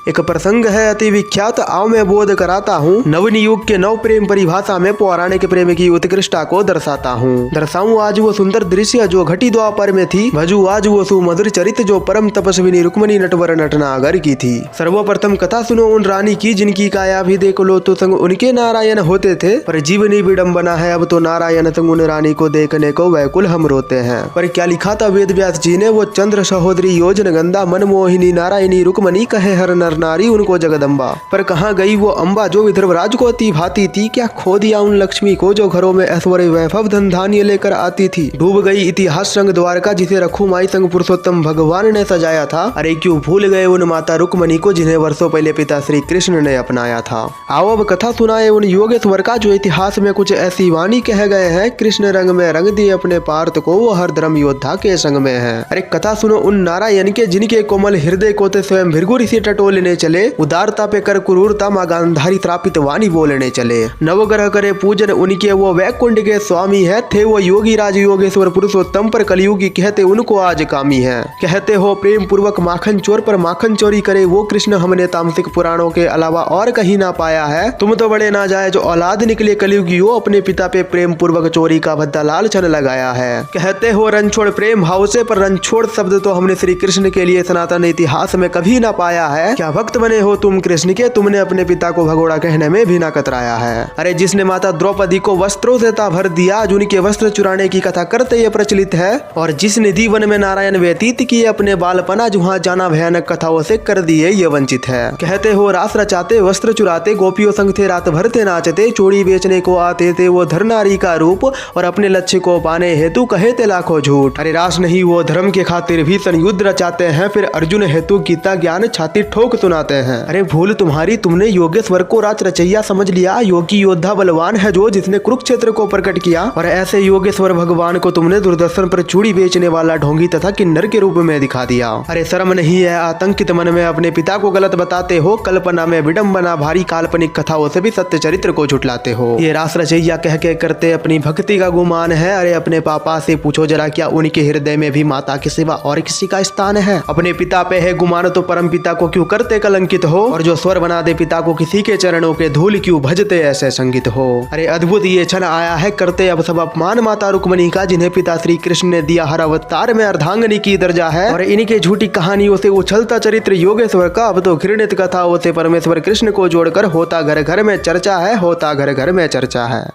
एक प्रसंग है अति विख्यात, आओ मैं बोध कराता हूँ। नवीन युग के नव प्रेम परिभाषा में पौराणिक प्रेम की उत्कृष्टता को दर्शाता हूँ। दर्शाऊं आज वो सुंदर दृश्य जो घटी द्वापर में थी, भजू आज वो सुमधुर चरित्र जो परम तपस्विनी रुक्मणी नटवर नटनागर की थी। सर्वप्रथम कथा सुनो उन रानी की जिनकी काया भी देख लो तो संग उनके नारायण होते थे, पर जीवनी विडम्बना है अब तो नारायण संग उन रानी को देखने को वैकुल हम रोते हैं। पर क्या लिखा था वेद व्यास जी ने, वो चंद्र सहोदरी योजन गंगा मनमोहिनी नारायणी रुक्मणी कहे हर नर नारी उनको जगदम्बा। पर कहाँ गई वो अम्बा जो विदर्भराज को अति भाती थी, क्या खो दिया उन लक्ष्मी को जो घरों में ऐश्वर्य वैभव धन धान्य लेकर आती थी। डूब गई इतिहास संग द्वारका जिसे रखुमाई संग पुरुषोत्तम भगवान ने सजाया था। अरे क्यों भूल गए उन माता रुक्मणी को जिन्हें वर्षों पहले पिता श्री कृष्ण ने अपनाया था। आओ अब कथा सुनाए उन योगेश्वर का जो इतिहास में कुछ ऐसी वाणी कह गए हैं, कृष्ण रंग में रंग दिए अपने पार्थ को वो हर धर्म योद्धा के संग में है। अरे कथा सुनो उन नारायण के जिनके कोमल हृदय को ते स्वयं भृगु ऋषि टटोलने चले, उदारता पे कर क्रूरता माँ गांधारी त्रापित वाणी बोलने चले। नवग्रह करे पूजन उनके वो वैकुंठ के स्वामी है, थे वो योगी राज योगेश्वर पुरुषोत्तम पर कलयुगी कहते उनको आज कामी है। कहते हो प्रेम पूर्वक माखन चोर पर माखन चोरी करे वो कृष्ण हमने तामसिक पुराणों के अलावा और कहीं ना पाया है। तुम तो बड़े ना जाए जो औलाद निकले कलयुगी हो, अपने पिता पे प्रेम पूर्वक चोरी का भद्दा लालचन लगाया है। कहते हो रणछोड़ प्रेम भाव से, पर रणछोड़ शब्द तो हमने श्री कृष्ण के लिए सनातन इतिहास में कभी ना पाया है। क्या भक्त बने हो तुम कृष्ण के, तुमने अपने पिता को भगोड़ा कहने में भी ना कतराया है। अरे जिसने माता द्रौपदी को वस्त्रों से भर दिया, आज उनके वस्त्र चुराने की कथा करते ये प्रचलित है। और जिस निधि वन में नारायण व्यतीत किए अपने बालपना, जहाँ जाना भयानक कथाओं से कर दिए ये वंचित है। कहते हो रास रचाते वस्त्र चुराते, गोपियों संग थे रात भर थे नाचते, चोरी बेचने को आते थे वो धर नारी का रूप, और अपने लक्ष्य को पाने हेतु कहे थे लाखों झूठ। अरे रास नहीं वो धर्म के खातिर भी संयुद्ध रचाते हैं, फिर अर्जुन हेतु गीता ज्ञान छाती ठोक सुनाते हैं। अरे भूल तुम्हारी, तुमने योगेश्वर को राज रचैया समझ लिया। योगी योद्धा बलवान है जो जिसने कुरुक्षेत्र को प्रकट किया, और ऐसे योगेश्वर भगवान को तुमने दूरदर्शन पर चूड़ी बेचने वाला ढोंगी तथा किन्नर के रूप में दिखा दिया। अरे शर्म नहीं है आतंकित मन में अपने पिता को गलत बताते हो, कल्पना में विडम्बना भारी काल्पनिक कथाओं से भी सत्य चरित्र को झुटलाते हो। ये रास रचैया कह के करते अपनी भक्ति का गुमान है। अरे अपने पापा से पूछो जरा, क्या उनके हृदय में भी माता के सिवा और किसी का स्थान है। अपने पिता पे है गुमान तो परम पिता को क्यों करते कलंकित हो, और जो स्वर बना दे पिता को किसी के चरणों के धूल क्यों भजते ऐसे संगीत हो। अरे अद्भुत ये क्षण आया है, करते अब सब अपमान माता रुक्मणी का, जिन्हें पिता श्री कृष्ण ने दिया हर अवतार में अर्धांगिनी की दर्जा है। और इनके झूठी कहानियों से उछलता चरित्र योगेश्वर का अब तो घृणित कथाओं से परमेश्वर कृष्ण को जोड़कर होता घर घर में चर्चा है, होता घर घर में चर्चा है।